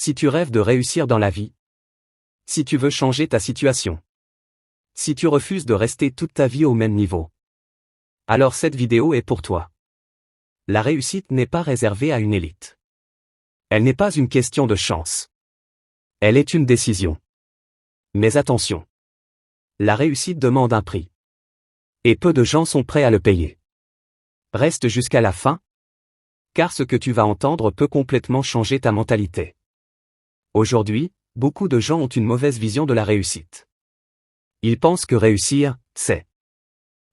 Si tu rêves de réussir dans la vie, si tu veux changer ta situation, si tu refuses de rester toute ta vie au même niveau, alors cette vidéo est pour toi. La réussite n'est pas réservée à une élite. Elle n'est pas une question de chance. Elle est une décision. Mais attention. La réussite demande un prix. Et peu de gens sont prêts à le payer. Reste jusqu'à la fin, car ce que tu vas entendre peut complètement changer ta mentalité. Aujourd'hui, beaucoup de gens ont une mauvaise vision de la réussite. Ils pensent que réussir, c'est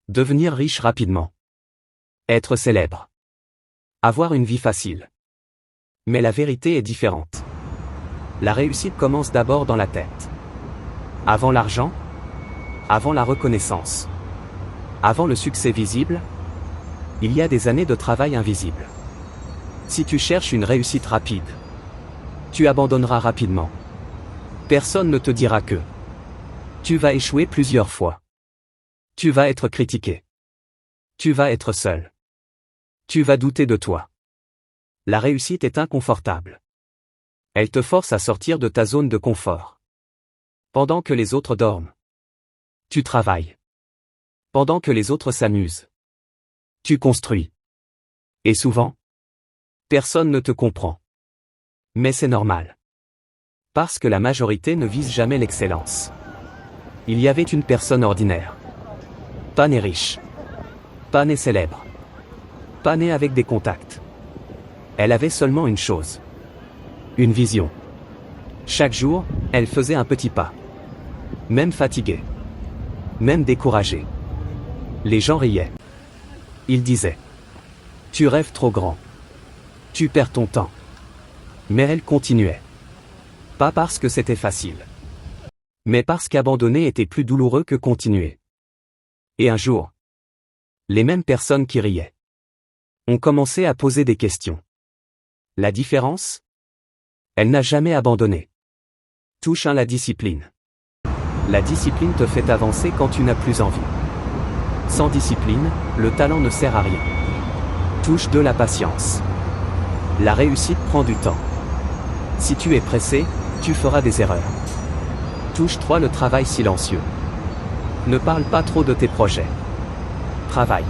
devenir riche rapidement, être célèbre, avoir une vie facile. Mais la vérité est différente. La réussite commence d'abord dans la tête. Avant l'argent, avant la reconnaissance, avant le succès visible, il y a des années de travail invisible. Si tu cherches une réussite rapide, tu abandonneras rapidement. Personne ne te dira que tu vas échouer plusieurs fois. Tu vas être critiqué. Tu vas être seul. Tu vas douter de toi. La réussite est inconfortable. Elle te force à sortir de ta zone de confort. Pendant que les autres dorment, tu travailles. Pendant que les autres s'amusent, tu construis. Et souvent, personne ne te comprend. Mais c'est normal. Parce que la majorité ne vise jamais l'excellence. Il y avait une personne ordinaire. Pas née riche. Pas née célèbre. Pas née avec des contacts. Elle avait seulement une chose. Une vision. Chaque jour, elle faisait un petit pas. Même fatiguée. Même découragée. Les gens riaient. Ils disaient: tu rêves trop grand. Tu perds ton temps. Mais elle continuait. Pas parce que c'était facile. Mais parce qu'abandonner était plus douloureux que continuer. Et un jour, les mêmes personnes qui riaient ont commencé à poser des questions. La différence? Elle n'a jamais abandonné. Touche 1 la discipline. La discipline te fait avancer quand tu n'as plus envie. Sans discipline, le talent ne sert à rien. Touche 2 la patience. La réussite prend du temps. Si tu es pressé, tu feras des erreurs. Touche 3 le travail silencieux. Ne parle pas trop de tes projets. Travaille.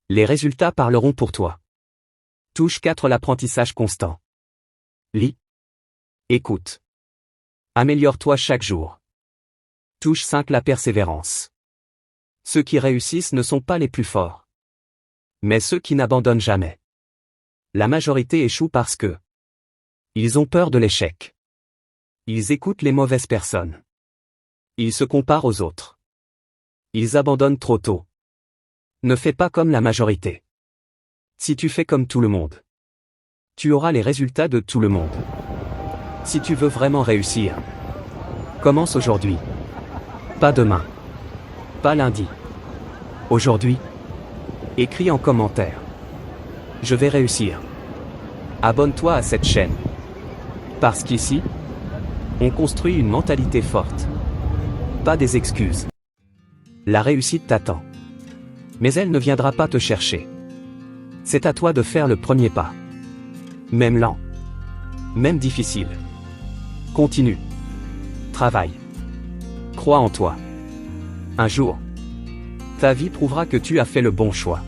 Les résultats parleront pour toi. Touche 4 l'apprentissage constant. Lis. Écoute. Améliore-toi chaque jour. Touche 5 la persévérance. Ceux qui réussissent ne sont pas les plus forts, mais ceux qui n'abandonnent jamais. La majorité échoue parce que ils ont peur de l'échec. Ils écoutent les mauvaises personnes. Ils se comparent aux autres. Ils abandonnent trop tôt. Ne fais pas comme la majorité. Si tu fais comme tout le monde, tu auras les résultats de tout le monde. Si tu veux vraiment réussir, commence aujourd'hui. Pas demain. Pas lundi. Aujourd'hui. Écris en commentaire: je vais réussir. Abonne-toi à cette chaîne. Parce qu'ici, on construit une mentalité forte. Pas des excuses. La réussite t'attend. Mais elle ne viendra pas te chercher. C'est à toi de faire le premier pas. Même lent. Même difficile. Continue. Travaille. Crois en toi. Un jour, ta vie prouvera que tu as fait le bon choix.